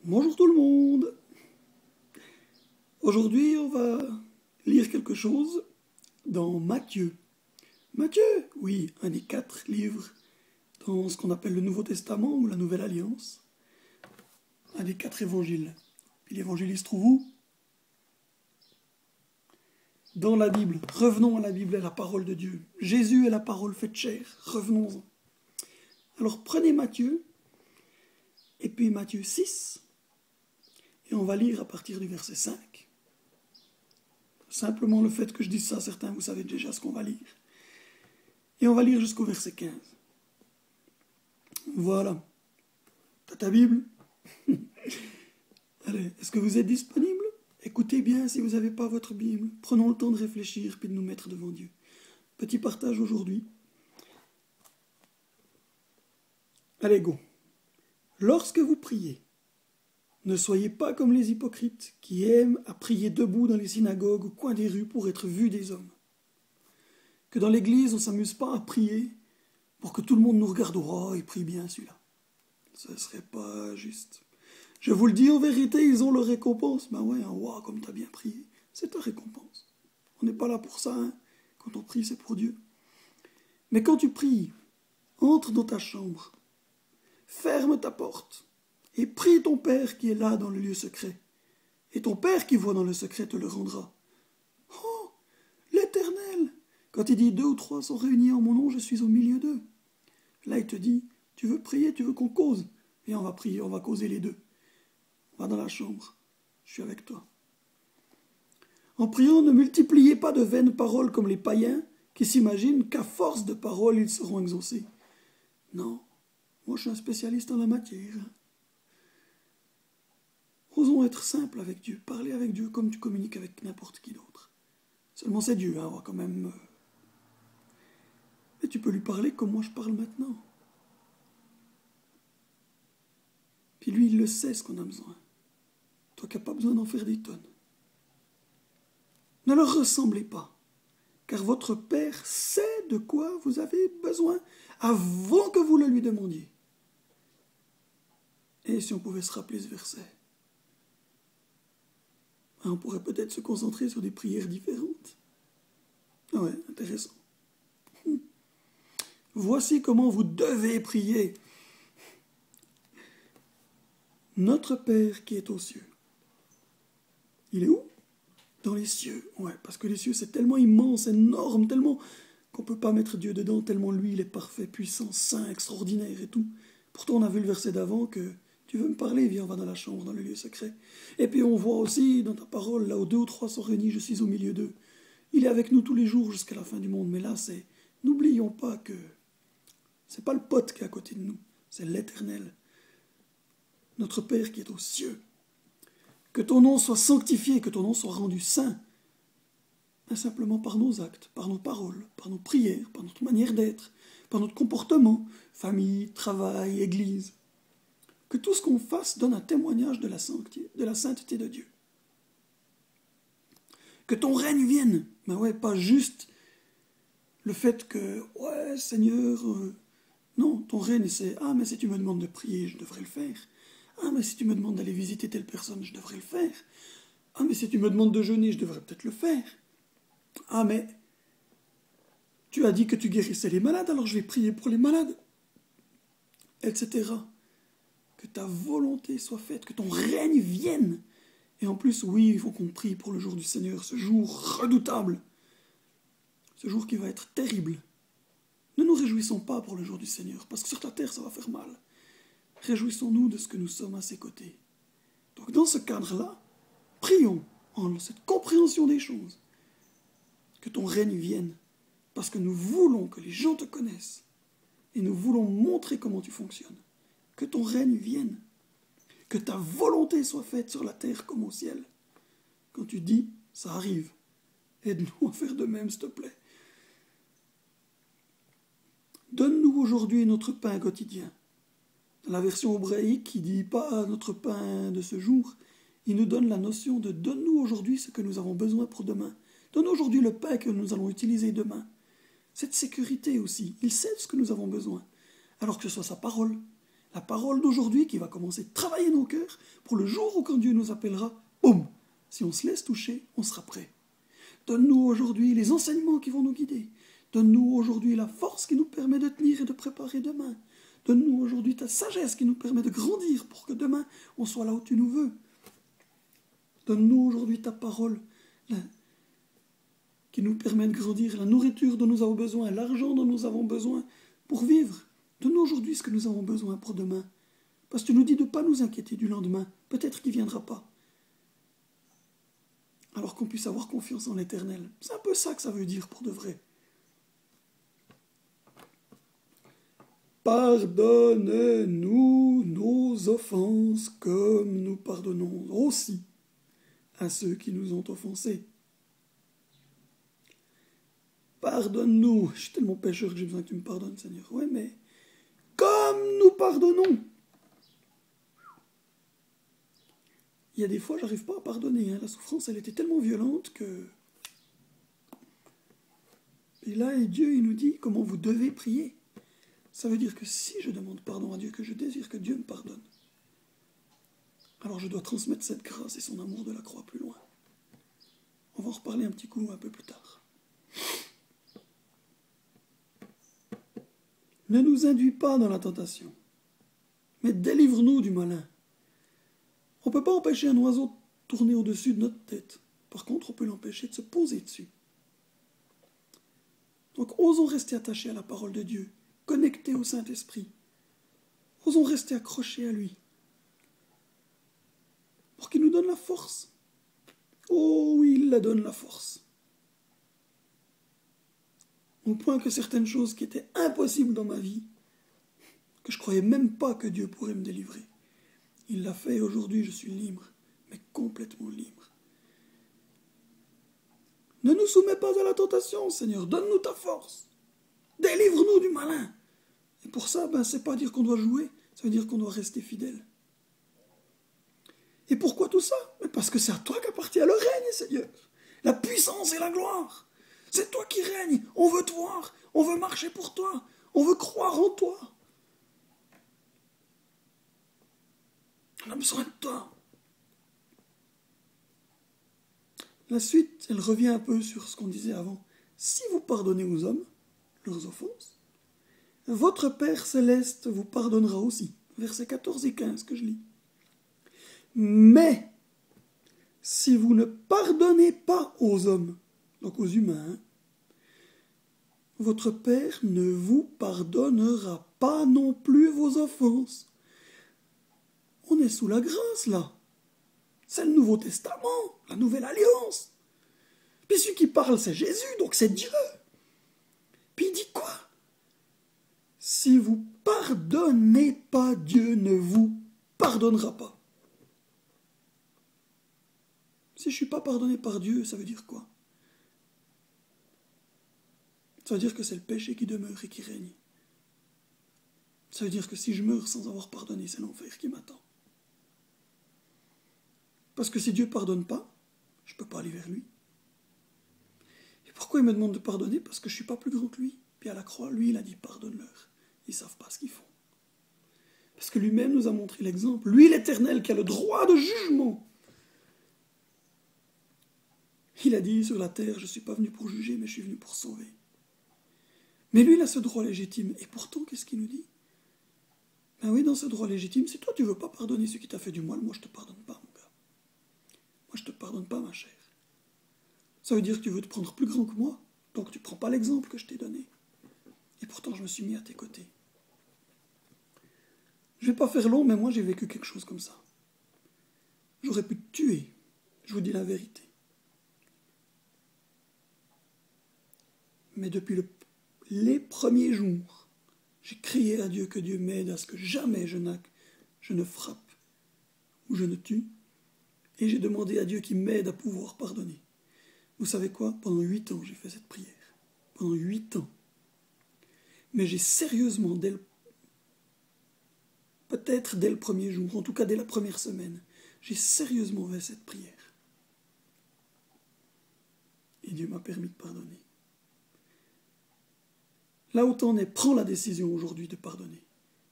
Bonjour tout le monde. Aujourd'hui, on va lire quelque chose dans Matthieu. Matthieu, oui, un des 4 livres dans ce qu'on appelle le Nouveau Testament ou la Nouvelle Alliance. Un des 4 évangiles. Puis l'évangile, il se trouve où? Dans la Bible. Revenons à la Bible, à la parole de Dieu. Jésus est la parole faite chair. Revenons-en. Alors prenez Matthieu, et puis Matthieu 6, et on va lire à partir du verset 5. Simplement le fait que je dise ça, certains, vous savez déjà ce qu'on va lire. Et on va lire jusqu'au verset 15. Voilà. T'as ta Bible? Allez, est-ce que vous êtes disponible? Écoutez bien si vous n'avez pas votre Bible. Prenons le temps de réfléchir puis de nous mettre devant Dieu. Petit partage aujourd'hui. Allez, go. Lorsque vous priez, ne soyez pas comme les hypocrites qui aiment à prier debout dans les synagogues au coin des rues pour être vus des hommes. Que dans l'église, on ne s'amuse pas à prier pour que tout le monde nous regarde. Oh, il prie bien celui-là. Ce ne serait pas juste. Je vous le dis en vérité, ils ont leur récompense. Ben ouais, wow, comme tu as bien prié, c'est ta récompense. On n'est pas là pour ça, hein. Quand on prie, c'est pour Dieu. Mais quand tu pries, entre dans ta chambre, ferme ta porte et prie ton Père qui est là dans le lieu secret. Et ton Père qui voit dans le secret te le rendra. Oh, l'Éternel! Quand il dit 2 ou 3 sont réunis en mon nom, je suis au milieu d'eux. Là, il te dit, tu veux prier, tu veux qu'on cause? Viens, on va prier, on va causer les deux. Va dans la chambre, je suis avec toi. En priant, ne multipliez pas de vaines paroles comme les païens qui s'imaginent qu'à force de paroles, ils seront exaucés. Non, moi je suis un spécialiste en la matière. Osons être simples avec Dieu, parler avec Dieu comme tu communiques avec n'importe qui d'autre. Seulement c'est Dieu, hein, on va quand même... Mais tu peux lui parler comme moi je parle maintenant. Puis lui, il le sait ce qu'on a besoin. Toi qui n'as pas besoin d'en faire des tonnes. Ne leur ressemblez pas, car votre Père sait de quoi vous avez besoin avant que vous le lui demandiez. Et si on pouvait se rappeler ce verset, on pourrait peut-être se concentrer sur des prières différentes. Ah ouais, intéressant. Voici comment vous devez prier. Notre Père qui est aux cieux. Il est où? Dans les cieux. Ouais, parce que les cieux, c'est tellement immense, énorme, tellement qu'on ne peut pas mettre Dieu dedans, tellement lui, il est parfait, puissant, saint, extraordinaire et tout. Pourtant, on a vu le verset d'avant que tu veux me parler, viens, on va dans la chambre, dans le lieu secret. Et puis on voit aussi dans ta parole, là où 2 ou 3 sont réunis, je suis au milieu d'eux. Il est avec nous tous les jours jusqu'à la fin du monde. Mais là, c'est... N'oublions pas que c'est pas le pote qui est à côté de nous, c'est l'Éternel. Notre Père qui est aux cieux. Que ton nom soit sanctifié, que ton nom soit rendu saint. Mais simplement par nos actes, par nos paroles, par nos prières, par notre manière d'être, par notre comportement, famille, travail, église. Que tout ce qu'on fasse donne un témoignage de la sainteté de Dieu. Que ton règne vienne. Mais ouais, pas juste le fait que, ouais, Seigneur... Non, ton règne, c'est « Ah, mais si tu me demandes de prier, je devrais le faire. Ah, mais si tu me demandes d'aller visiter telle personne, je devrais le faire. Ah, mais si tu me demandes de jeûner, je devrais peut-être le faire. Ah, mais tu as dit que tu guérissais les malades, alors je vais prier pour les malades. » Etc. Que ta volonté soit faite, que ton règne vienne. Et en plus, oui, il faut qu'on prie pour le jour du Seigneur, ce jour redoutable. Ce jour qui va être terrible. Ne nous réjouissons pas pour le jour du Seigneur, parce que sur ta terre, ça va faire mal. Réjouissons-nous de ce que nous sommes à ses côtés. Donc dans ce cadre-là, prions en cette compréhension des choses. Que ton règne vienne, parce que nous voulons que les gens te connaissent, et nous voulons montrer comment tu fonctionnes. Que ton règne vienne, que ta volonté soit faite sur la terre comme au ciel. Quand tu dis, ça arrive. Aide-nous à faire de même, s'il te plaît. Donne-nous aujourd'hui notre pain quotidien. Dans la version hébraïque, il ne dit pas notre pain de ce jour, il nous donne la notion de donne-nous aujourd'hui ce que nous avons besoin pour demain. Donne-nous aujourd'hui le pain que nous allons utiliser demain. Cette sécurité aussi, il sait ce que nous avons besoin. Alors que ce soit sa parole, La parole d'aujourd'hui qui va commencer de travailler nos cœurs pour le jour où quand Dieu nous appellera, boum, si on se laisse toucher, on sera prêt. Donne-nous aujourd'hui les enseignements qui vont nous guider. Donne-nous aujourd'hui la force qui nous permet de tenir et de préparer demain. Donne-nous aujourd'hui ta sagesse qui nous permet de grandir pour que demain on soit là où tu nous veux. Donne-nous aujourd'hui ta parole qui nous permet de grandir, la nourriture dont nous avons besoin, l'argent dont nous avons besoin pour vivre. Donne-nous aujourd'hui ce que nous avons besoin pour demain. Parce que tu nous dis de ne pas nous inquiéter du lendemain. Peut-être qu'il ne viendra pas. Alors qu'on puisse avoir confiance en l'Éternel. C'est un peu ça que ça veut dire pour de vrai. Pardonne-nous nos offenses comme nous pardonnons aussi à ceux qui nous ont offensés. Pardonne-nous. Je suis tellement pécheur que j'ai besoin que tu me pardonnes, Seigneur. Oui, mais comme nous pardonnons. Il y a des fois, j'arrive pas à pardonner. La souffrance, elle était tellement violente que... Et là, Dieu, il nous dit comment vous devez prier. Ça veut dire que si je demande pardon à Dieu, que je désire que Dieu me pardonne, alors je dois transmettre cette grâce et son amour de la croix plus loin. On va en reparler un petit coup un peu plus tard. Ne nous induis pas dans la tentation, mais délivre-nous du malin. On ne peut pas empêcher un oiseau de tourner au-dessus de notre tête. Par contre, on peut l'empêcher de se poser dessus. Donc, osons rester attachés à la parole de Dieu, connectés au Saint-Esprit. Osons rester accrochés à lui, pour qu'il nous donne la force. Oh oui, il la donne la force. Au point que certaines choses qui étaient impossibles dans ma vie, que je ne croyais même pas que Dieu pourrait me délivrer, il l'a fait et aujourd'hui je suis libre, mais complètement libre. Ne nous soumets pas à la tentation, Seigneur, donne-nous ta force. Délivre-nous du malin. Et pour ça, c'est pas dire qu'on doit jouer, ça veut dire qu'on doit rester fidèle. Et pourquoi tout ça? Parce que c'est à toi qu'appartient le règne, Seigneur. La puissance et la gloire. C'est toi qui règnes. On veut te voir. On veut marcher pour toi. On veut croire en toi. On a besoin de toi. La suite, elle revient un peu sur ce qu'on disait avant. Si vous pardonnez aux hommes leurs offenses, votre Père céleste vous pardonnera aussi. Versets 14 et 15 que je lis. Mais, si vous ne pardonnez pas aux hommes, donc aux humains, votre Père ne vous pardonnera pas non plus vos offenses. On est sous la grâce, là. C'est le Nouveau Testament, la Nouvelle Alliance. Puis celui qui parle, c'est Jésus, donc c'est Dieu. Puis il dit quoi? Si vous pardonnez pas, Dieu ne vous pardonnera pas. Si je ne suis pas pardonné par Dieu, ça veut dire quoi? Ça veut dire que c'est le péché qui demeure et qui règne. Ça veut dire que si je meurs sans avoir pardonné, c'est l'enfer qui m'attend. Parce que si Dieu ne pardonne pas, je ne peux pas aller vers lui. Et pourquoi il me demande de pardonner? Parce que je ne suis pas plus grand que lui. Puis à la croix, lui, il a dit pardonne-leur. Ils ne savent pas ce qu'ils font. Parce que lui-même nous a montré l'exemple. Lui, l'Éternel, qui a le droit de jugement. Il a dit sur la terre, je ne suis pas venu pour juger, mais je suis venu pour sauver. Mais lui, il a ce droit légitime. Et pourtant, qu'est-ce qu'il nous dit? Ben oui, dans ce droit légitime, si toi tu ne veux pas pardonner ceux qui t'a fait du mal, moi je ne te pardonne pas, mon gars. Moi je ne te pardonne pas, ma chère. Ça veut dire que tu veux te prendre plus grand que moi, donc tu ne prends pas l'exemple que je t'ai donné. Et pourtant, je me suis mis à tes côtés. Je ne vais pas faire long, mais moi j'ai vécu quelque chose comme ça. J'aurais pu te tuer, je vous dis la vérité. Mais depuis les premiers jours, j'ai crié à Dieu que Dieu m'aide à ce que jamais je ne frappe ou je ne tue. Et j'ai demandé à Dieu qu'il m'aide à pouvoir pardonner. Vous savez quoi? Pendant 8 ans, j'ai fait cette prière. Pendant 8 ans. Mais j'ai sérieusement, peut-être dès le premier jour, en tout cas dès la première semaine, j'ai sérieusement fait cette prière. Et Dieu m'a permis de pardonner. Là où t'en es, prends la décision aujourd'hui de pardonner,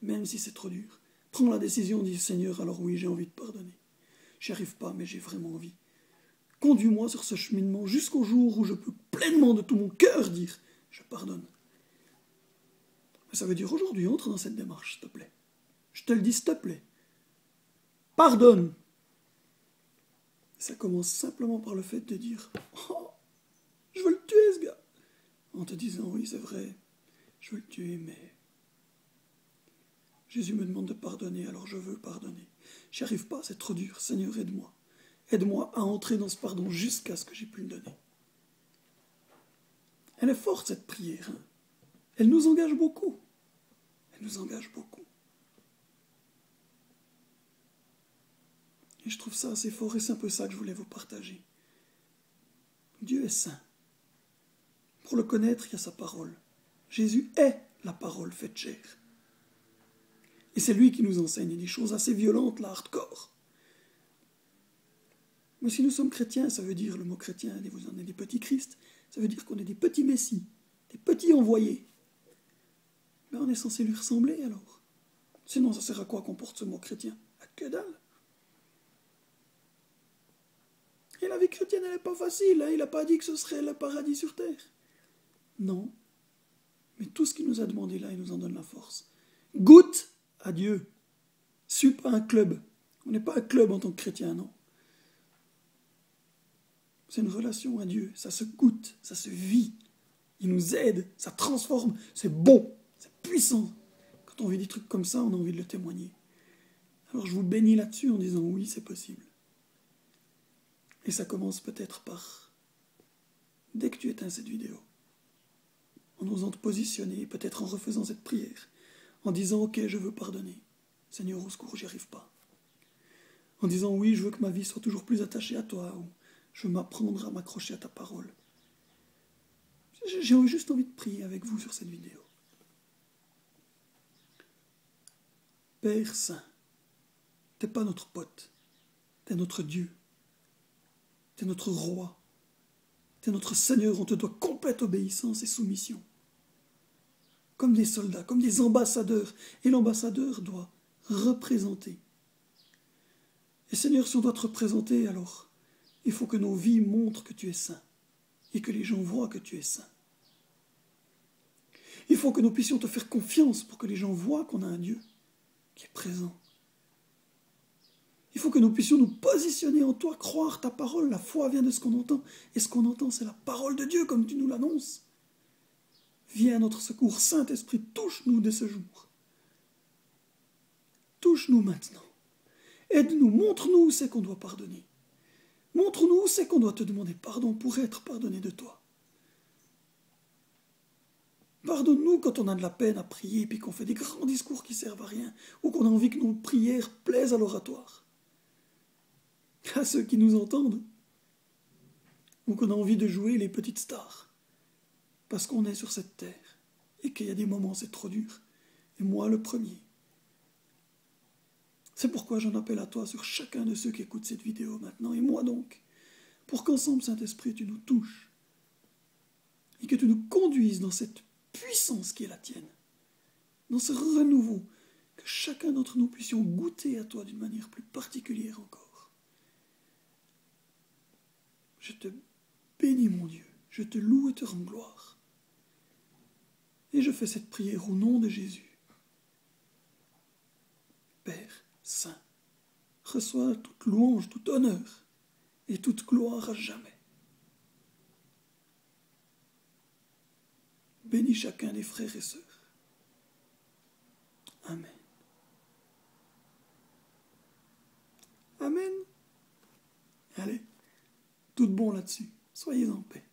même si c'est trop dur. Prends la décision, dis Seigneur, alors oui, j'ai envie de pardonner. J'y arrive pas, mais j'ai vraiment envie. Conduis-moi sur ce cheminement jusqu'au jour où je peux pleinement de tout mon cœur dire « je pardonne ». Mais ça veut dire aujourd'hui, entre dans cette démarche, s'il te plaît. Je te le dis, s'il te plaît. Pardonne. Ça commence simplement par le fait de dire « oh, je veux le tuer, ce gars ». En te disant « oui, c'est vrai, je veux le tuer, mais Jésus me demande de pardonner, alors je veux pardonner. J'y arrive pas, c'est trop dur. Seigneur, aide-moi. Aide-moi à entrer dans ce pardon jusqu'à ce que j'ai pu le donner. » Elle est forte, cette prière. Hein. Elle nous engage beaucoup. Elle nous engage beaucoup. Et je trouve ça assez fort et c'est un peu ça que je voulais vous partager. Dieu est saint. Pour le connaître, il y a sa parole. Jésus est la parole faite chair. Et c'est lui qui nous enseigne des choses assez violentes, là, hardcore. Mais si nous sommes chrétiens, ça veut dire, le mot chrétien, vous en êtes des petits Christ, ça veut dire qu'on est des petits messies, des petits envoyés. Mais on est censé lui ressembler, alors. Sinon, ça sert à quoi qu'on porte ce mot chrétien? À que dalle. Et la vie chrétienne, elle n'est pas facile, hein. Il n'a pas dit que ce serait le paradis sur terre. Non. Mais tout ce qu'il nous a demandé là, il nous en donne la force. Goûte à Dieu. Suis pas un club. On n'est pas un club en tant que chrétien, non. C'est une relation à Dieu. Ça se goûte, ça se vit. Il nous aide, ça transforme. C'est bon, c'est puissant. Quand on vit des trucs comme ça, on a envie de le témoigner. Alors je vous bénis là-dessus en disant oui, c'est possible. Et ça commence peut-être par, dès que tu éteins cette vidéo, en osant te positionner, peut-être en refaisant cette prière, en disant « Ok, je veux pardonner. Seigneur, au secours, j'y arrive pas. » En disant « Oui, je veux que ma vie soit toujours plus attachée à toi. » ou « Je veux m'apprendre à m'accrocher à ta parole. » J'ai juste envie de prier avec vous sur cette vidéo. Père Saint, t'es pas notre pote. T'es notre Dieu. T'es notre roi. T'es notre Seigneur. On te doit complète obéissance et soumission. Comme des soldats, comme des ambassadeurs. Et l'ambassadeur doit représenter. Et Seigneur, si on doit te représenter, alors il faut que nos vies montrent que tu es saint. Et que les gens voient que tu es saint. Il faut que nous puissions te faire confiance pour que les gens voient qu'on a un Dieu qui est présent. Il faut que nous puissions nous positionner en toi, croire ta parole. La foi vient de ce qu'on entend. Et ce qu'on entend, c'est la parole de Dieu, comme tu nous l'annonces. Viens à notre secours. Saint-Esprit, touche-nous dès ce jour. Touche-nous maintenant. Aide-nous, montre-nous où c'est qu'on doit pardonner. Montre-nous où c'est qu'on doit te demander pardon pour être pardonné de toi. Pardonne-nous quand on a de la peine à prier, puis qu'on fait des grands discours qui servent à rien, ou qu'on a envie que nos prières plaisent à l'oratoire, à ceux qui nous entendent, ou qu'on a envie de jouer les petites stars, parce qu'on est sur cette terre, et qu'il y a des moments c'est trop dur, et moi le premier. C'est pourquoi j'en appelle à toi sur chacun de ceux qui écoutent cette vidéo maintenant, et moi donc, pour qu'ensemble, Saint-Esprit, tu nous touches, et que tu nous conduises dans cette puissance qui est la tienne, dans ce renouveau, que chacun d'entre nous puissions goûter à toi d'une manière plus particulière encore. Je te bénis, mon Dieu, je te loue et te rends gloire. Et je fais cette prière au nom de Jésus. Père Saint, reçois toute louange, tout honneur et toute gloire à jamais. Bénis chacun des frères et sœurs. Amen. Amen. Allez, tout bon là-dessus. Soyez en paix.